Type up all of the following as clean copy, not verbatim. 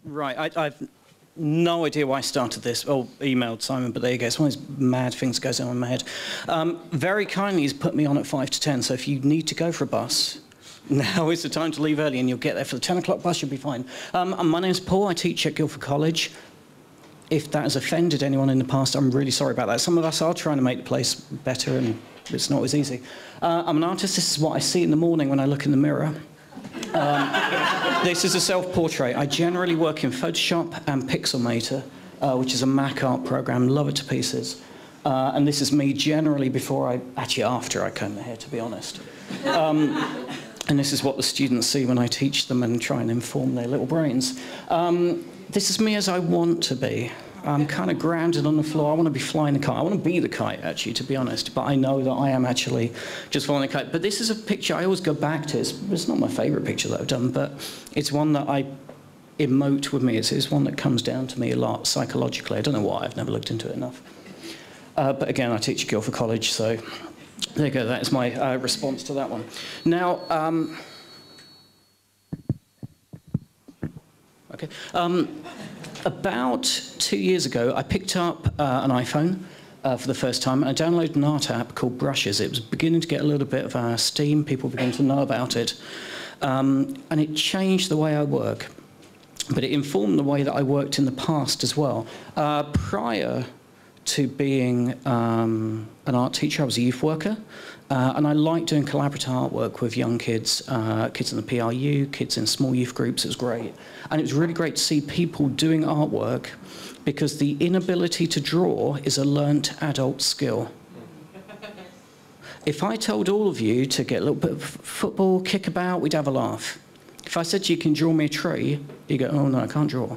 Right, I've no idea why I started this, or emailed Simon, but there you go. It's one of these mad things that goes on in my head. Very kindly, he's put me on at 5 to 10, so if you need to go for a bus, now is the time to leave early and you'll get there for the 10 o'clock bus, you'll be fine. My name's Paul, I teach at Guildford College. If that has offended anyone in the past, I'm really sorry about that. Some of us are trying to make the place better and it's not as easy. I'm an artist, this is what I see in the morning when I look in the mirror. This is a self-portrait. I generally work in Photoshop and Pixelmator, which is a Mac art program, love it to pieces. And this is me generally after I comb my hair, to be honest. And this is what the students see when I teach them and try and inform their little brains. This is me as I want to be. I'm kind of grounded on the floor. I want to be flying a kite. I want to be the kite, actually, to be honest. But I know that I am actually just flying a kite. But this is a picture I always go back to. It's not my favourite picture that I've done, but it's one that I emote with me. It's one that comes down to me a lot psychologically. I don't know why. I've never looked into it enough. But again, I teach at Guildford College, so there you go. That is my response to that one. Now, okay. About 2 years ago, I picked up an iPhone for the first time, and I downloaded an art app called Brushes. It was beginning to get a little bit of steam. People began to know about it. And it changed the way I work. But it informed the way that I worked in the past as well. Prior to being an art teacher, I was a youth worker. And I liked doing collaborative artwork with young kids, kids in the PRU, kids in small youth groups. It was great. And it was really great to see people doing artwork, because the inability to draw is a learnt adult skill. If I told all of you to get a little bit of football, kick about, we'd have a laugh. If I said to you, can draw me a tree, you go, oh no, I can't draw.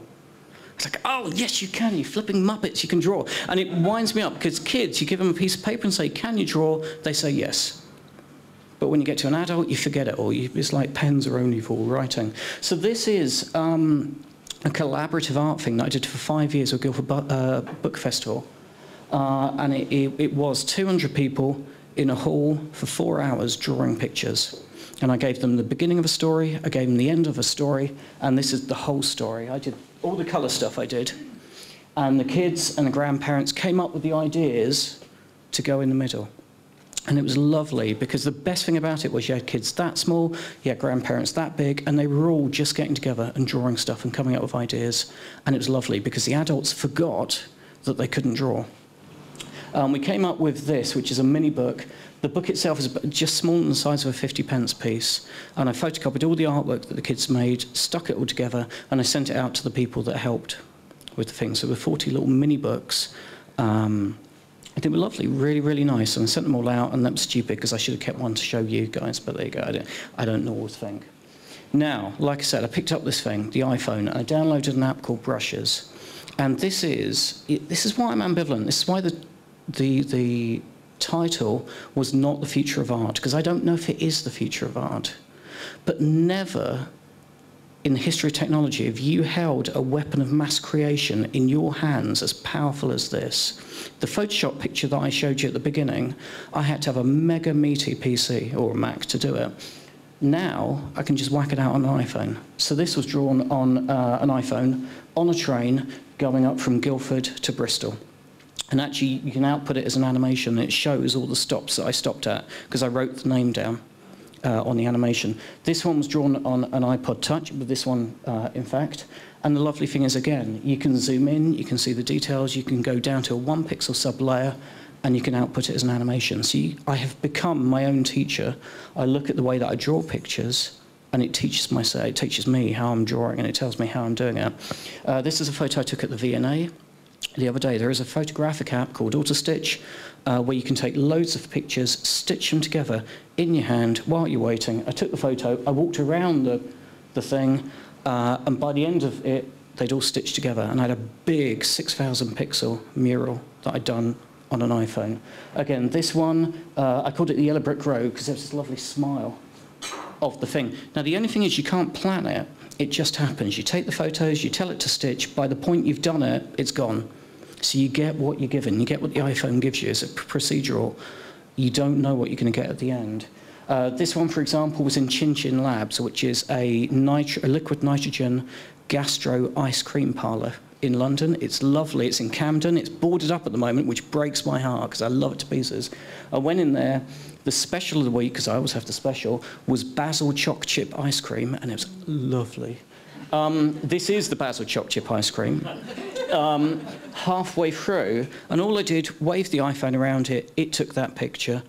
It's like, oh, yes, you can, you flipping Muppets, you can draw. And it winds me up, because kids, you give them a piece of paper and say, can you draw? They say yes. But when you get to an adult, you forget it all. It's like pens are only for writing. So this is a collaborative art thing that I did for 5 years at Guildford Book Festival. And it was 200 people in a hall for 4 hours drawing pictures. And I gave them the beginning of a story, I gave them the end of a story, and this is the whole story. I did all the colour stuff I did. And the kids and the grandparents came up with the ideas to go in the middle. And it was lovely, because the best thing about it was you had kids that small, you had grandparents that big, and they were all just getting together and drawing stuff and coming up with ideas. And it was lovely, because the adults forgot that they couldn't draw. We came up with this, which is a mini book. The book itself is just smaller than the size of a 50p piece. And I photocopied all the artwork that the kids made, stuck it all together, and I sent it out to the people that helped with the thing. So there were 40 little mini books. They were lovely, really, really nice. And I sent them all out, and that was stupid, because I should have kept one to show you guys, but there you go, I don't know what to think. Now, like I said, I picked up this thing, the iPhone, and I downloaded an app called Brushes. And this is why I'm ambivalent. This is why the title was not the future of art, because I don't know if it is the future of art. But never in the history of technology have you held a weapon of mass creation in your hands as powerful as this. The Photoshop picture that I showed you at the beginning, I had to have a mega meaty PC or a Mac to do it. Now I can just whack it out on an iPhone. So this was drawn on an iPhone on a train going up from Guildford to Bristol. And actually, you can output it as an animation, and it shows all the stops that I stopped at, because I wrote the name down on the animation. This one was drawn on an iPod Touch, but this one, in fact. And the lovely thing is, again, you can zoom in, you can see the details, you can go down to a 1 pixel sub-layer, and you can output it as an animation. So I have become my own teacher. I look at the way that I draw pictures, and it teaches me how I'm drawing, and it tells me how I'm doing it. This is a photo I took at the V&A. The other day, there is a photographic app called AutoStitch, where you can take loads of pictures, stitch them together in your hand while you're waiting. I took the photo, I walked around the thing, and by the end of it, they'd all stitched together, and I had a big 6,000 pixel mural that I'd done on an iPhone. Again, this one, I called it the Yellow Brick Road, because there's this lovely smile of the thing. Now, the only thing is you can't plan it. It just happens. You take the photos, you tell it to stitch. By the point you've done it, it's gone. So you get what you're given. You get what the iPhone gives you. It's a procedural. You don't know what you're going to get at the end. This one, for example, was in Chin Chin Labs, which is a liquid nitrogen gastro ice cream parlour in London. It's lovely. It's in Camden. It's boarded up at the moment, which breaks my heart because I love it to pieces. I went in there. The special of the week, because I always have the special, was basil choc chip ice cream, and it was lovely. This is the basil choc chip ice cream. Halfway through, and all I did, waved the iPhone around it, it took that picture.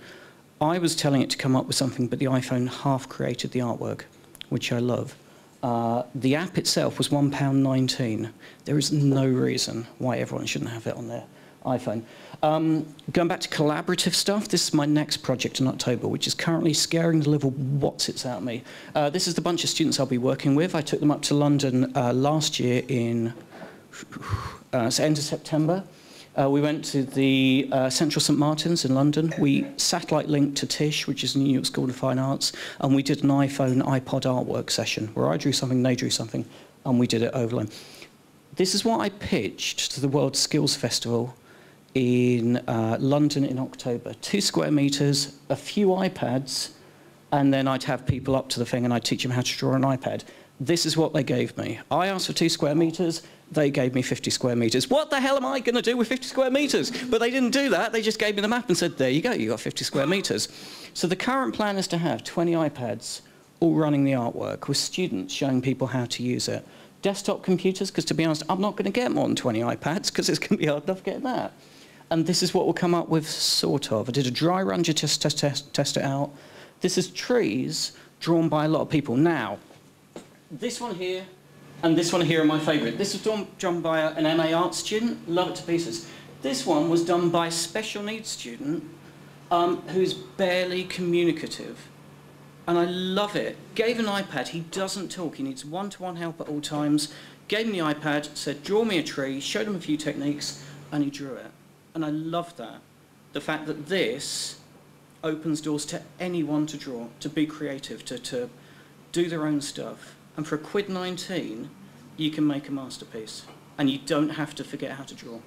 I was telling it to come up with something, but the iPhone half created the artwork, which I love. The app itself was £1.19. There is no reason why everyone shouldn't have it on their iPhone. Going back to collaborative stuff, this is my next project in October, which is currently scaring the little whatsits out of me. This is the bunch of students I'll be working with. I took them up to London last year in end of September. We went to the Central St Martin's in London. We satellite linked to Tisch, which is the New York School of Fine Arts, and we did an iPhone, iPod artwork session where I drew something, they drew something, and we did it overlay. This is what I pitched to the World Skills Festival in London in October. 2 square meters, a few iPads, and then I'd have people up to the thing and I'd teach them how to draw on an iPad. This is what they gave me. I asked for 2 square meters, they gave me 50 square meters. What the hell am I going to do with 50 square meters? But they didn't do that, they just gave me the map and said, there you go, you got 50 square meters. So the current plan is to have 20 iPads all running the artwork with students showing people how to use it. Desktop computers, because to be honest, I'm not going to get more than 20 iPads because it's going to be hard enough getting that. And this is what we'll come up with, sort of. I did a dry run to test it out. This is trees drawn by a lot of people. Now, this one here and this one here are my favourite. This was drawn by an MA art student, love it to pieces. This one was done by a special needs student who's barely communicative. And I love it. Gave an iPad, he doesn't talk, he needs one-to-one help at all times. Gave him the iPad, said, draw me a tree, showed him a few techniques, and he drew it. And I love that. The fact that this opens doors to anyone to draw, to be creative, to do their own stuff. And for £1.19, you can make a masterpiece. And you don't have to forget how to draw.